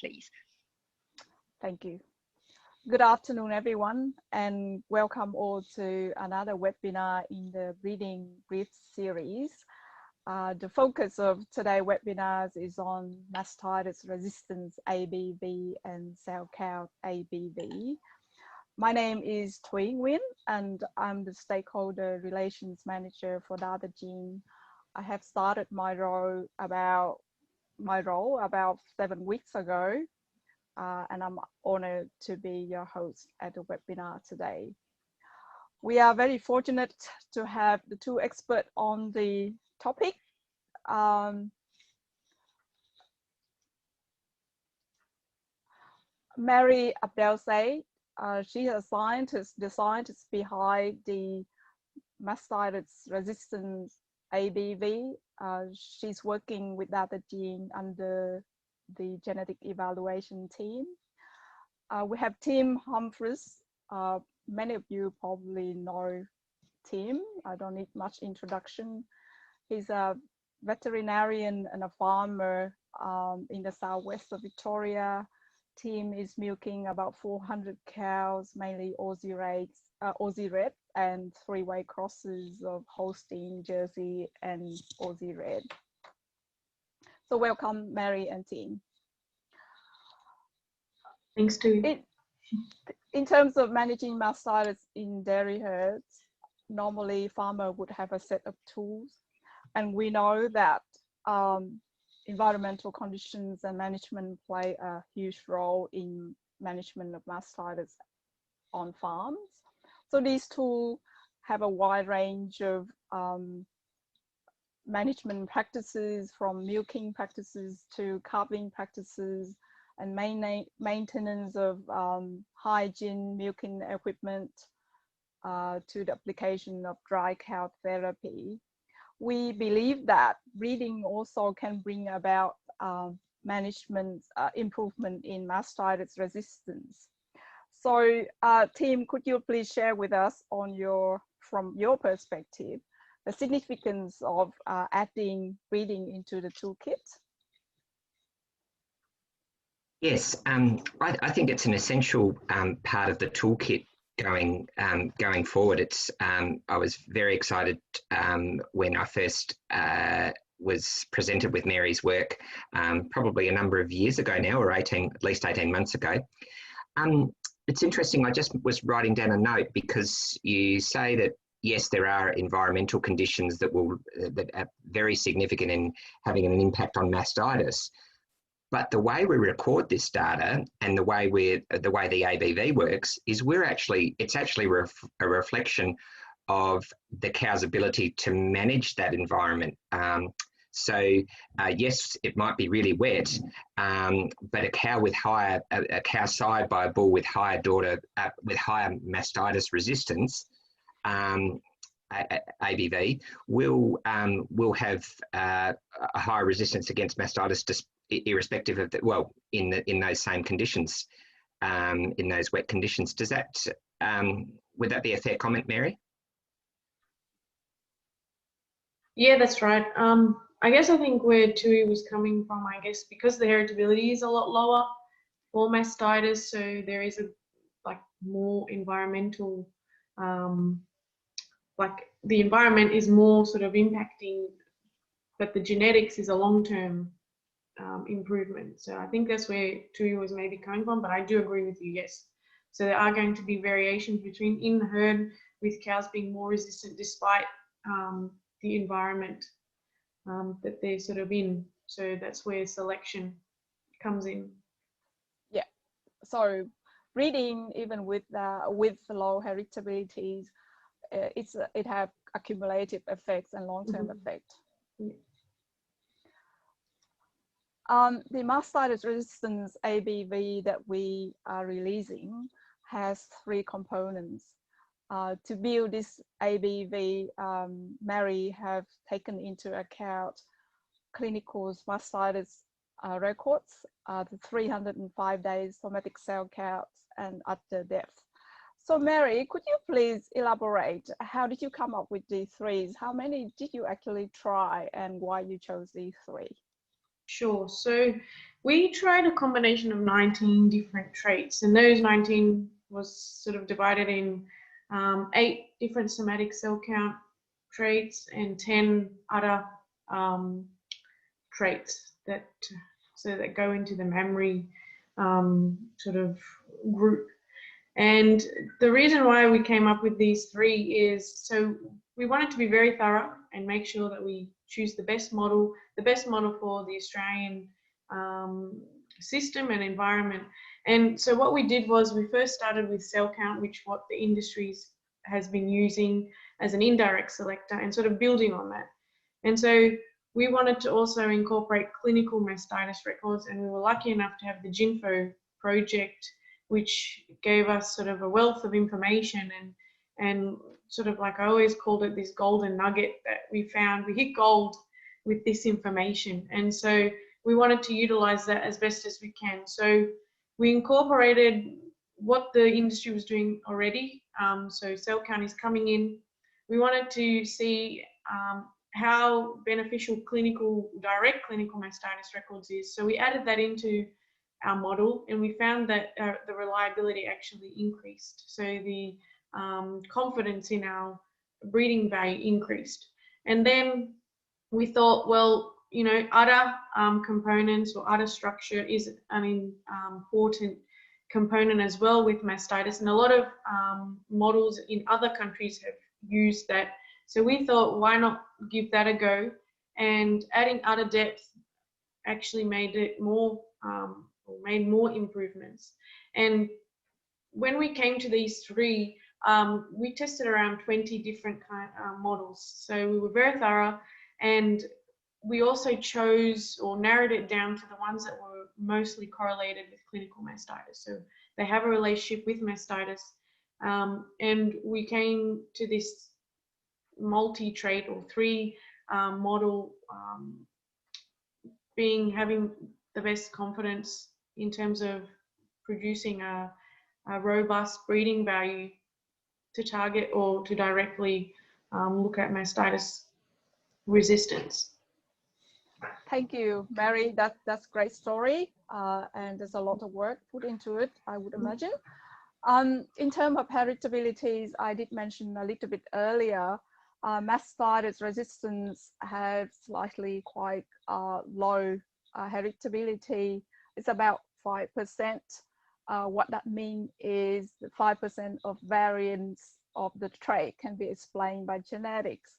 please. Thank you. Good afternoon, everyone, and welcome all to another webinar in the Reading Brief series. The focus of today's webinars is on mastitis resistance ABV and cell count ABV. My name is Thuy Nguyen, and I'm the Stakeholder Relations Manager for Datagene. I have started my role about 7 weeks ago, and I'm honored to be your host at the webinar today. We are very fortunate to have the two experts on the topic. Mary Abdelsaid, she is the scientist behind the mastitis resistance ABV. She's working with Datagene under the genetic evaluation team. We have Tim Humphries. Many of you probably know Tim. I don't need much introduction. He's a veterinarian and a farmer in the southwest of Victoria. Tim is milking about 400 cows, mainly Aussie Red and three-way crosses of Holstein, Jersey, and Aussie Red. So welcome, Mary and Tim. Thanks, Thuy. In terms of managing mastitis in dairy herds, normally farmer would have a set of tools, and we know that environmental conditions and management play a huge role in management of mastitis on farms. So these tools have a wide range of management practices, from milking practices to calving practices, and maintenance of hygiene, milking equipment, to the application of dry cow therapy. We believe that breeding also can bring about management improvement in mastitis resistance. So Tim, could you please share with us from your perspective, the significance of adding breeding into the toolkit? Yes, I think it's an essential part of the toolkit going forward. I was very excited when I first was presented with Mary's work, probably a number of years ago now, or at least 18 months ago. It's interesting, I just was writing down a note, because you say that yes, there are environmental conditions that are very significant in having an impact on mastitis. But the way we record this data and the way the ABV works is it's actually a reflection of the cow's ability to manage that environment. Yes, it might be really wet, but a cow side by a bull with higher mastitis resistance, ABV, will have a higher resistance against mastitis, irrespective of in those same conditions, in those wet conditions. Does that would that be a fair comment, Mary? Yeah, that's right. I think where Thuy was coming from, because the heritability is a lot lower for mastitis, so there is more environmental, the environment is more sort of impacting, but the genetics is a long-term improvement. So I think that's where Thuy was maybe coming from, but I do agree with you, yes. So there are going to be variations in the herd, with cows being more resistant despite the environment that they're sort of in. So that's where selection comes in. Yeah, so breeding, even with low heritabilities, it have accumulative effects and long-term effect. Yeah. The mastitis resistance ABV that we are releasing has 3 components. To build this ABV, Mary have taken into account clinical mastitis records, the 305 days somatic cell counts, and udder depth. So Mary, could you please elaborate, how did you come up with these 3s? How many did you actually try, and why you chose these 3? Sure. So we tried a combination of 19 different traits, and those 19 was sort of divided in 8 different somatic cell count traits and 10 other traits that go into the mammary sort of group. And the reason why we came up with these 3 is so we wanted to be very thorough and make sure that we choose the best model for the Australian system and environment. And so what we did was we first started with cell count, which what the industry has been using as an indirect selector, and sort of building on that. And so we wanted to also incorporate clinical mastitis records, and we were lucky enough to have the GINFO project, which gave us sort of a wealth of information and sort of, like I always called it, this golden nugget that we found. We hit gold with this information, and so we wanted to utilize that as best as we can. So we incorporated what the industry was doing already. So cell count is coming in. We wanted to see how beneficial direct clinical mastitis records is. So we added that into our model, and we found that the reliability actually increased. So the confidence in our breeding value increased. And then we thought, well, you know, udder components or udder structure is an important component as well with mastitis, and a lot of models in other countries have used that. So we thought, why not give that a go? And adding udder depth actually made it more made more improvements. And when we came to these 3, we tested around 20 different models. So we were very thorough, and we also chose or narrowed it down to the ones that were mostly correlated with clinical mastitis. So they have a relationship with mastitis. And we came to this multi-trait or 3 model having the best confidence in terms of producing a robust breeding value to target or to directly look at mastitis resistance. Thank you, Mary. That's a great story, and there's a lot of work put into it, I would imagine. In terms of heritabilities, I did mention a little bit earlier, mastitis resistance has slightly quite low heritability. It's about 5%. What that means is 5% of variants of the trait can be explained by genetics.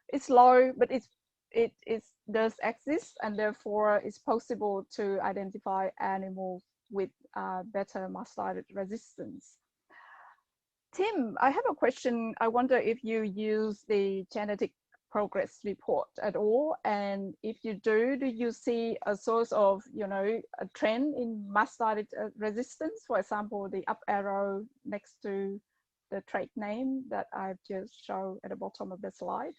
It's low, but it does exist, and therefore it's possible to identify animals with better mastitis resistance. Tim, I have a question. I wonder if you use the genetic progress report at all, and if you do you see a source of, you know, a trend in mastitis resistance? For example, the up arrow next to the trait name that I've just shown at the bottom of the slide.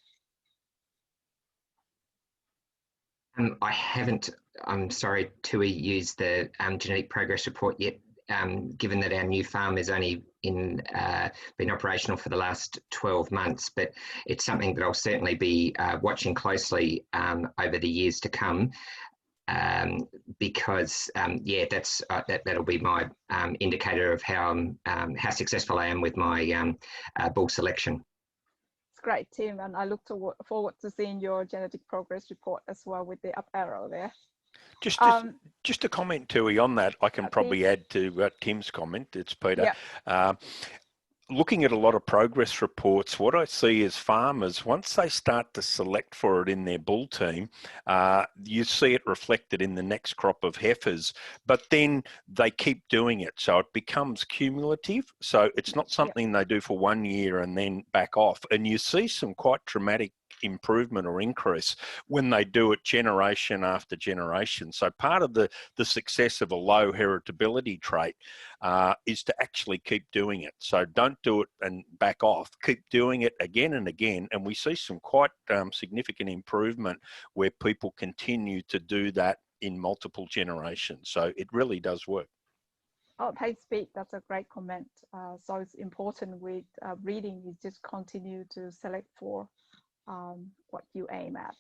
I haven't, I'm sorry, Tui, used the genetic progress report yet, given that our new farm has only been operational for the last 12 months, but it's something that I'll certainly be watching closely over the years to come, because yeah, that'll be my indicator of how successful I am with my bull selection. Great, Tim, and I look forward to seeing your genetic progress report as well with the up arrow there. Just a comment, Tui, on that. I can probably add to Tim's comment. It's Peter. Yeah. Looking at a lot of progress reports, what I see is farmers, once they start to select for it in their bull team, you see it reflected in the next crop of heifers, but then they keep doing it. So it becomes cumulative. So it's not something they do for 1 year and then back off. And you see some quite dramatic improvement or increase when they do it generation after generation. So part of the success of a low heritability trait is to actually keep doing it. So don't do it and back off. Keep doing it again and again. And we see some quite significant improvement where people continue to do that in multiple generations. So it really does work. Oh, thanks, Pete. That's a great comment. So it's important with breeding is just continue to select for what you aim at.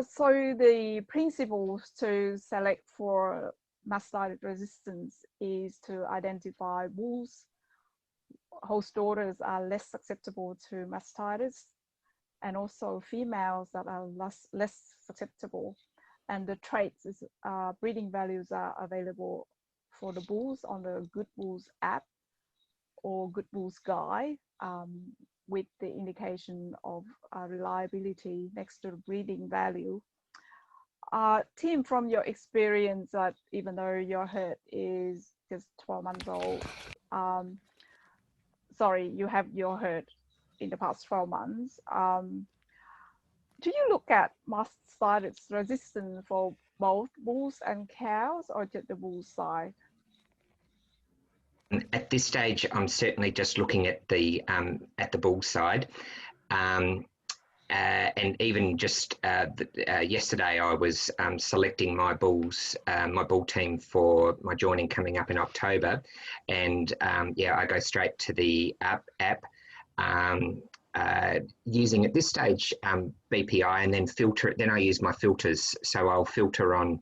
So the principles to select for mastitis resistance is to identify bulls whose daughters are less susceptible to mastitis, and also females that are less susceptible. And the traits is breeding values are available for the bulls on the Good Bulls app or Good Bulls Guide, with the indication of reliability next to the breeding value. Tim, from your experience, even though your herd is just 12 months old, sorry, you have your herd in the past 12 months, do you look at mastitis resistance for both bulls and cows, or just the bull side? At this stage, I'm certainly just looking at the bull side, and even just yesterday, I was selecting my bulls, my bull team for my joining coming up in October, and yeah, I go straight to the app. Using at this stage BPI, and then filter it. Then I use my filters, so I'll filter on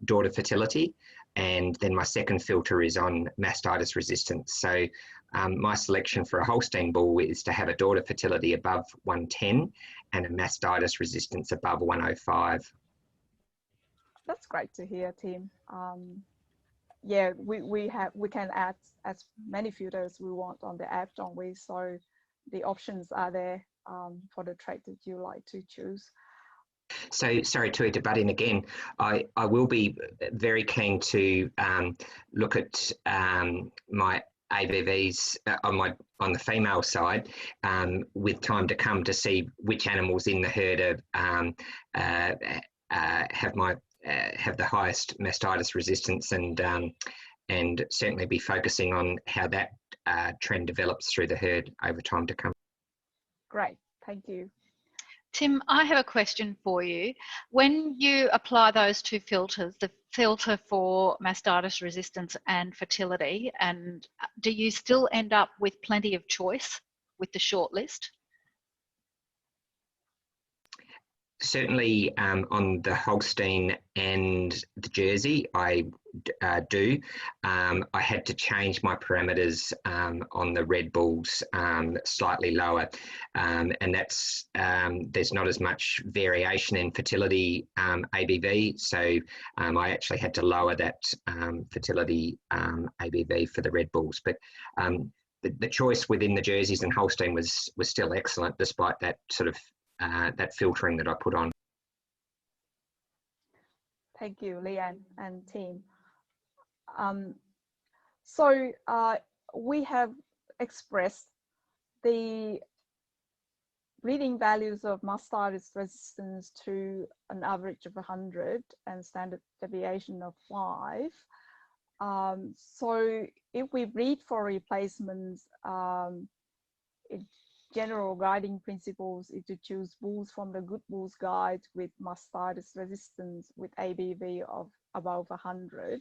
daughter fertility, and then my second filter is on mastitis resistance. So my selection for a Holstein bull is to have a daughter fertility above 110 and a mastitis resistance above 105. That's great to hear, Tim. Yeah, we can add as many filters we want on the app, don't we? So the options are there for the trait that you like to choose. So sorry to butt in again. I will be very keen to look at my ABVs on the female side with time to come to see which animals in the herd have the highest mastitis resistance, and certainly be focusing on how that trend develops through the herd over time to come. Great, thank you. Tim, I have a question for you. When you apply those two filters, the filter for mastitis resistance and fertility, and do you still end up with plenty of choice with the short list? Certainly on the Holstein and the Jersey, I do. I had to change my parameters on the Red Bulls slightly lower, and that's there's not as much variation in fertility ABV, so I actually had to lower that fertility ABV for the Red Bulls. But the choice within the Jerseys and Holstein was still excellent, despite that sort of that filtering that I put on. Thank you, Leanne and team. So we have expressed the breeding values of mastitis resistance to an average of 100 and standard deviation of 5. So if we breed for replacements, general guiding principles is to choose bulls from the Good Bulls Guide with mastitis resistance with ABV of above 100.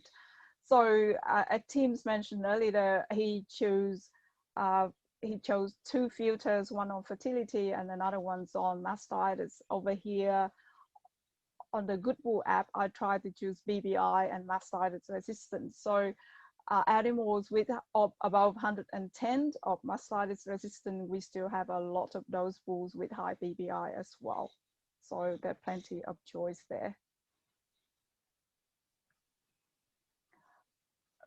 So Tim's mentioned earlier, he chose 2 filters, one on fertility and another one's on mastitis. Over here on the Good Bull app, I tried to choose BBI and mastitis resistance. So animals with above 110 of mastitis resistant, we still have a lot of those bulls with high BBI as well. So there are plenty of choice there.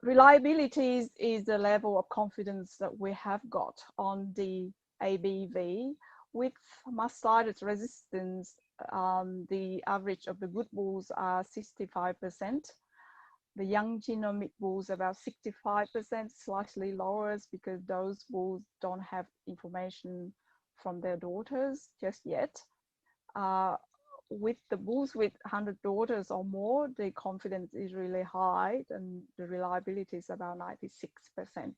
Reliability is the level of confidence that we have got on the ABV. With mastitis resistance, the average of the good bulls are 65%. The young genomic bulls about 65%, slightly lower because those bulls don't have information from their daughters just yet. With the bulls with 100 daughters or more, the confidence is really high and the reliability is about 96%.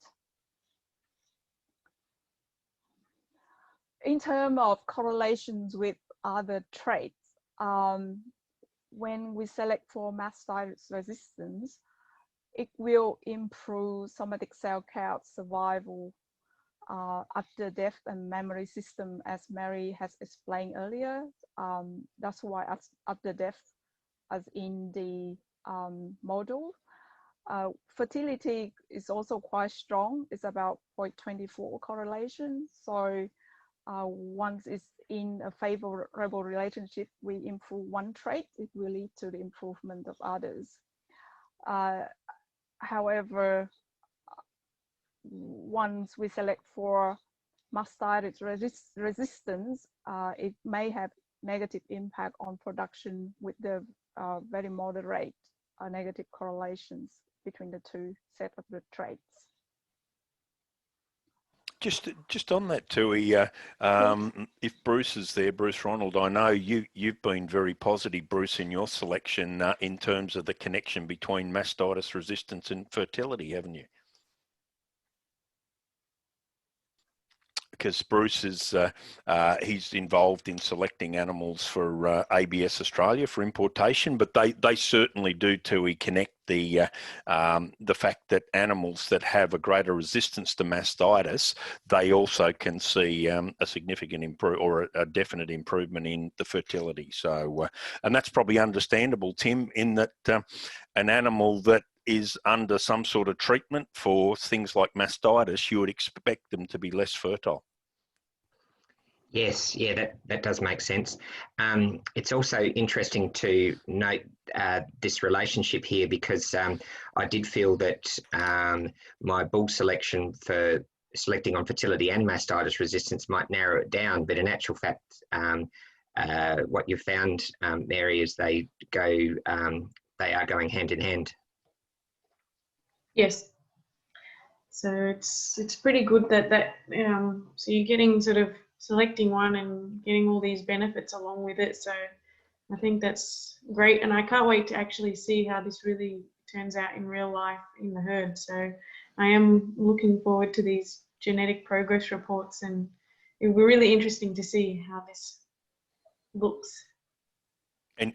In terms of correlations with other traits, when we select for mastitis resistance, it will improve somatic cell count, survival, after-death and memory system, as Mary has explained earlier. That's why after-death, as in the model, fertility is also quite strong. It's about 0.24 correlation. So once it's in a favorable relationship, we improve one trait, it will lead to the improvement of others. However, once we select for mastitis resistance, it may have negative impact on production with the very moderate negative correlations between the two set of the traits. Just on that, Tui, if Bruce is there, Bruce Ronald, I know you've been very positive, Bruce, in your selection in terms of the connection between mastitis resistance and fertility, haven't you? Because Bruce is he's involved in selecting animals for ABS Australia for importation, but they certainly do too connect the fact that animals that have a greater resistance to mastitis, they also can see a significant or a definite improvement in the fertility. So, and that's probably understandable, Tim, in that an animal that is under some sort of treatment for things like mastitis, you would expect them to be less fertile. Yes, yeah, that does make sense. It's also interesting to note this relationship here, because I did feel that my bull selection for selecting on fertility and mastitis resistance might narrow it down, but in actual fact, what you found, Mary, is they are going hand in hand. Yes. So it's pretty good that so you're getting sort of selecting one and getting all these benefits along with it. So I think that's great, and I can't wait to actually see how this really turns out in real life in the herd. So I am looking forward to these genetic progress reports, and it'll be really interesting to see how this looks.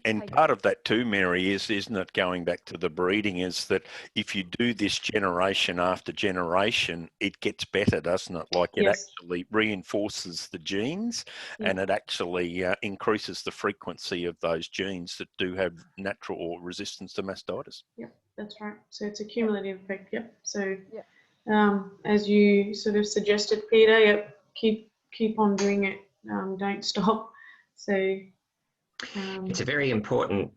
And part of that too, Mary, isn't it, going back to the breeding, is that if you do this generation after generation, it gets better, doesn't it? Like it actually reinforces the genes, and it actually increases the frequency of those genes that do have natural or resistance to mastitis. Yeah, that's right. So it's a cumulative effect. Yep. So as you sort of suggested, Peter, keep on doing it. Don't stop. So. It's a very important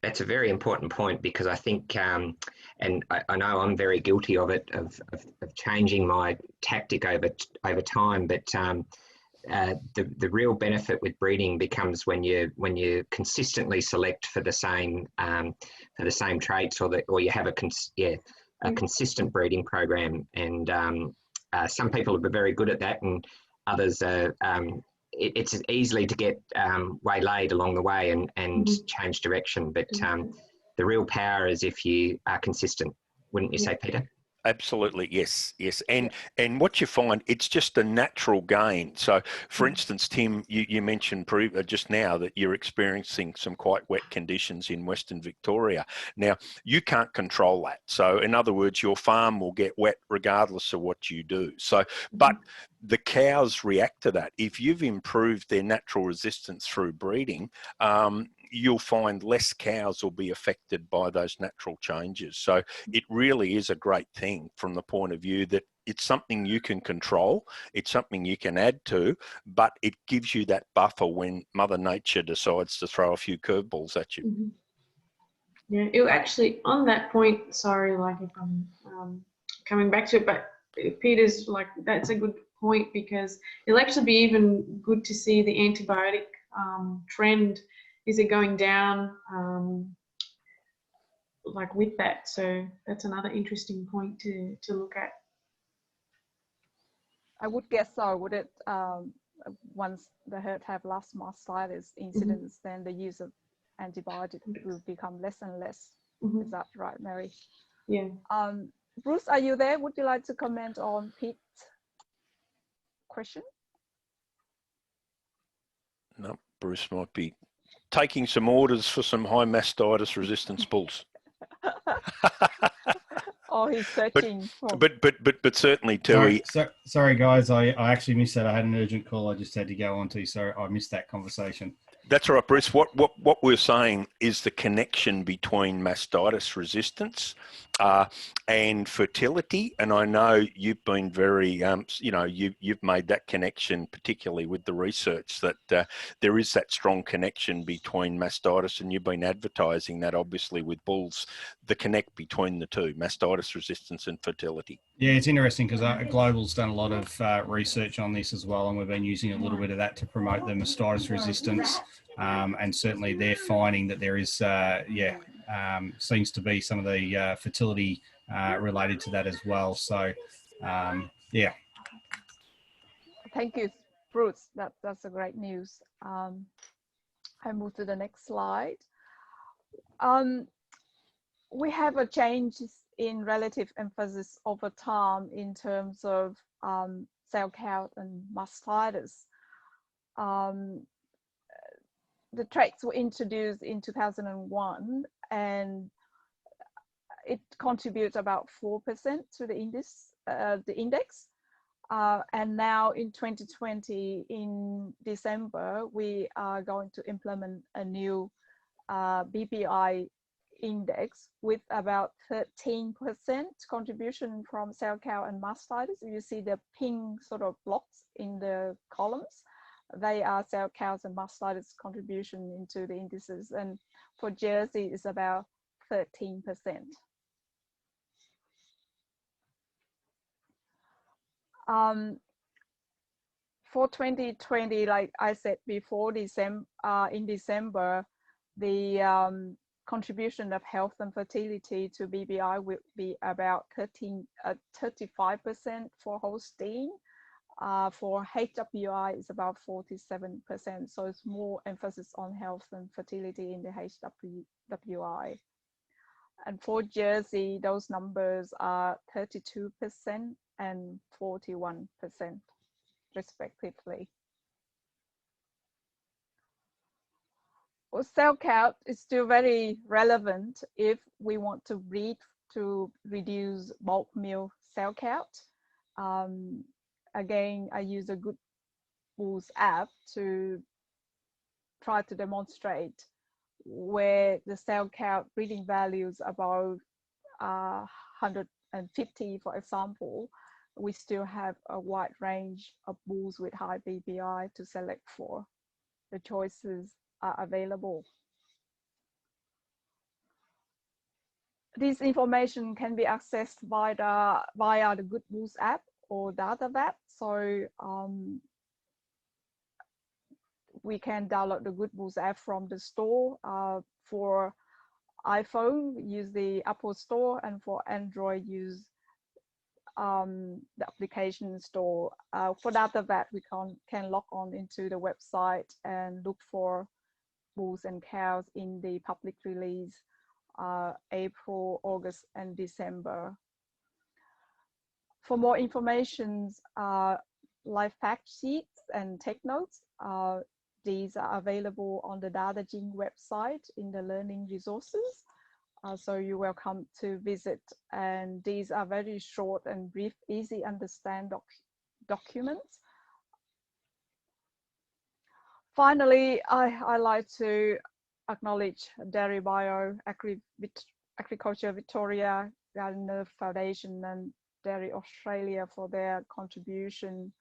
point, because I think, and I know I'm very guilty of it, of changing my tactic over time, but the real benefit with breeding becomes when you consistently select for the same traits, or you have a consistent breeding program, and some people are very good at that, and others are. It's easily to get waylaid along the way and change direction, but the real power is if you are consistent, wouldn't you say, Peter? Absolutely, yes. And what you find, it's just a natural gain. So, for instance, Tim, you mentioned just now that you're experiencing some quite wet conditions in Western Victoria. Now, you can't control that. So, in other words, your farm will get wet regardless of what you do. So, but the cows react to that. If you've improved their natural resistance through breeding, you'll find less cows will be affected by those natural changes. So it really is a great thing from the point of view that it's something you can control, it's something you can add to, but it gives you that buffer when Mother Nature decides to throw a few curveballs at you. Yeah, it actually, on that point, sorry, like if I'm coming back to it, but Peter's like, that's a good point, because it'll actually be even good to see the antibiotic trend. Is it going down like with that? So that's another interesting point to look at. I would guess so. Would it, once the herd have less mastitis incidents, then the use of antibiotics will become less and less. Is that right, Mary? Yeah. Bruce, are you there? Would you like to comment on Pete's question? No, Bruce might be taking some orders for some high mastitis resistance bulls. Oh, he's searching for. But certainly, Tui. Sorry, guys, I actually missed that. I had an urgent call I just had to go on to, so I missed that conversation. That's all right, Bruce. What we're saying is the connection between mastitis resistance and fertility, and I know you've been very, you've made that connection, particularly with the research that there is that strong connection between mastitis, and you've been advertising that obviously with bulls, the connect between the two, mastitis resistance and fertility. Yeah, it's interesting because Global's done a lot of research on this as well, and we've been using a little bit of that to promote the mastitis resistance. And certainly they're finding that there is, seems to be some of the fertility related to that as well. So, yeah. Thank you, Bruce. That's a great news. I move to the next slide. We have a change in relative emphasis over time in terms of cell count and mastitis. The traits were introduced in 2001, and it contributes about 4% to the index. And now in 2020, in December, we are going to implement a new BPI index with about 13% contribution from cell count and mastitis. You see the pink sort of blocks in the columns. They are cell counts and mastitis contribution into the indices. And for Jersey, it's about 13%. For 2020, like I said before, in December, the contribution of health and fertility to BBI will be about 35% for Holstein. For HWI, it's about 47%. So it's more emphasis on health and fertility in the HWI. And for Jersey, those numbers are 32% and 41% respectively. Well, cell count is still very relevant if we want to breed to reduce bulk meal cell count. Again, I use a Good Bulls app to try to demonstrate where the cell count breeding values about 150, for example, we still have a wide range of bulls with high BBI to select for. The choices are available. This information can be accessed via the Good Bulls app or DataVet. So we can download the Good Bulls app from the store. For iPhone, use the Apple Store, and for Android, use the application store. For DataVet, we can log on into the website and look for bulls and cows in the public release April, August, and December. For more information, live fact sheets and tech notes, these are available on the DataGene website in the learning resources. So you're welcome to visit. And these are very short and brief, easy understand documents. Finally, I like to acknowledge Dairy Bio, Agriculture Victoria, Gardner Foundation, and Dairy Australia for their contribution.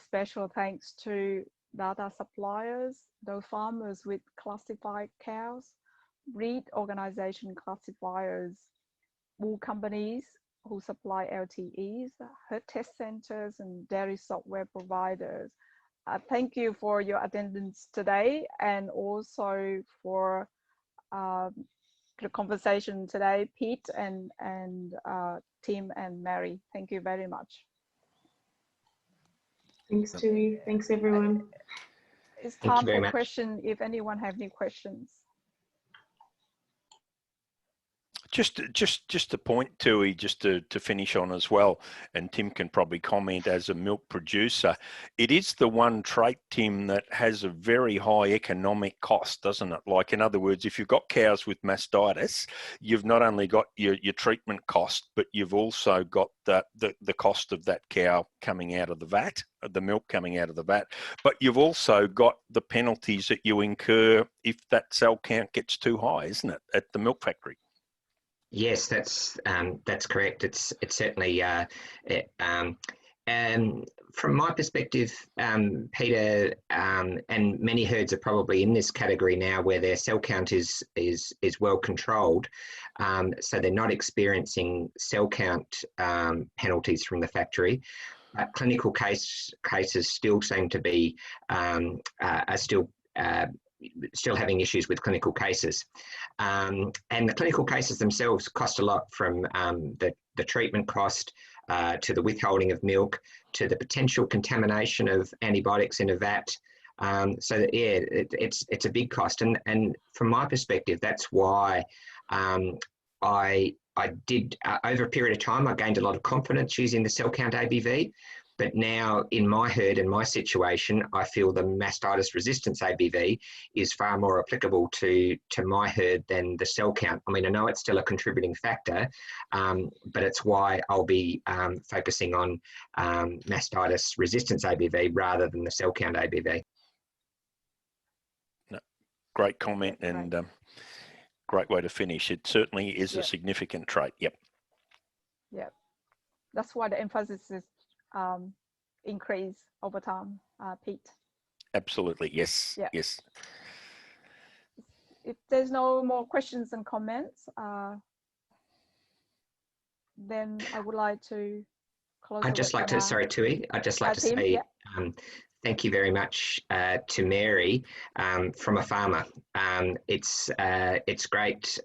Special thanks to data suppliers, those farmers with classified cows, breed organization classifiers, wool companies who supply LTEs, herd test centers, and dairy software providers. Thank you for your attendance today, and also for the conversation today, Pete and Tim and Mary. Thank you very much. Thanks, Tui. Thanks, everyone. It's time for questions if anyone have any questions. Just a point, Tui, just to finish on as well, and Tim can probably comment as a milk producer. It is the one trait, Tim, that has a very high economic cost, doesn't it? Like, in other words, if you've got cows with mastitis, you've not only got your treatment cost, but you've also got the cost of that cow coming out of the vat, the milk coming out of the vat, but you've also got the penalties that you incur if that cell count gets too high, isn't it, at the milk factory? Yes, that's correct. It's certainly and from my perspective, Peter, and many herds are probably in this category now where their cell count is well controlled, so they're not experiencing cell count penalties from the factory. Clinical cases still seem to be are still having issues with clinical cases, and the clinical cases themselves cost a lot, from the treatment cost to the withholding of milk to the potential contamination of antibiotics in a vat. So that, yeah, it's a big cost, and from my perspective, that's why I did over a period of time I gained a lot of confidence using the cell count ABV. But now in my herd and my situation, I feel the mastitis resistance ABV is far more applicable to my herd than the cell count. I mean, I know it's still a contributing factor, but it's why I'll be focusing on mastitis resistance ABV rather than the cell count ABV. No, great comment, and great way to finish. It certainly is a significant trait. Yep. Yeah, that's why the emphasis is increase over time, Pete. Absolutely, yes. Yeah. Yes. If there's no more questions and comments, then I would like to close. I'd just like to, sorry, Tui, I'd just like to Tim, say thank you very much to Mary from a farmer. It's great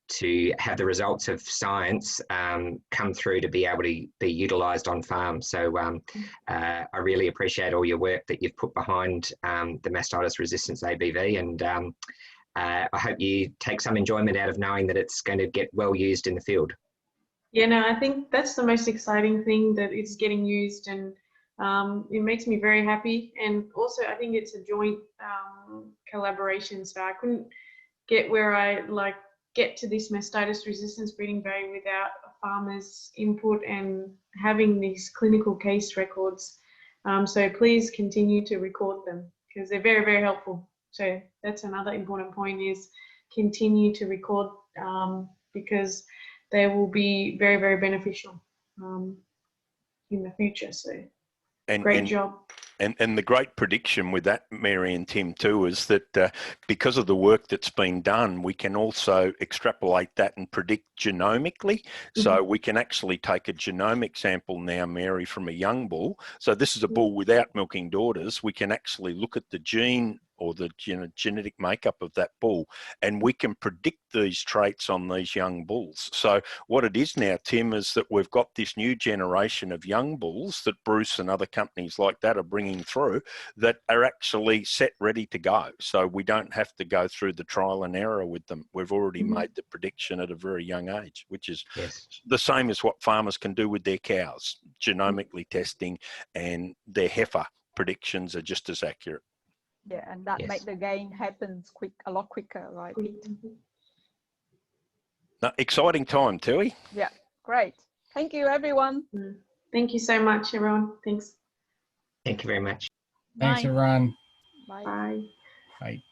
to have the results of science come through to be able to be utilised on farm. So I really appreciate all your work that you've put behind the mastitis resistance ABV, and I hope you take some enjoyment out of knowing that it's going to get well used in the field. Yeah, no, I think that's the most exciting thing, that it's getting used, and it makes me very happy. And also, I think it's a joint collaboration. So I couldn't get where I get to this mastitis resistance breeding value without a farmer's input and having these clinical case records. So please continue to record them, because they're very, very helpful. So that's another important point, is continue to record, because they will be very, very beneficial in the future. So great job. And the great prediction with that, Mary and Tim, too, is that because of the work that's been done, we can also extrapolate that and predict genomically. Mm-hmm. So we can actually take a genomic sample now, Mary, from a young bull. So this is a bull without milking daughters. We can actually look at the gene or the genetic makeup of that bull, and we can predict these traits on these young bulls. So what it is now, Tim, is that we've got this new generation of young bulls that Bruce and other companies like that are bringing through, that are actually set ready to go. So we don't have to go through the trial and error with them. We've already made the prediction at a very young age, which is the same as what farmers can do with their cows. Genomically testing and their heifer predictions are just as accurate. Yeah, and that make the gain happens a lot quicker, right, Pete? No, exciting time, Tui. Yeah, great. Thank you, everyone. Thank you so much, everyone. Thanks. Thank you very much. Thanks, everyone. Bye. Bye. Bye.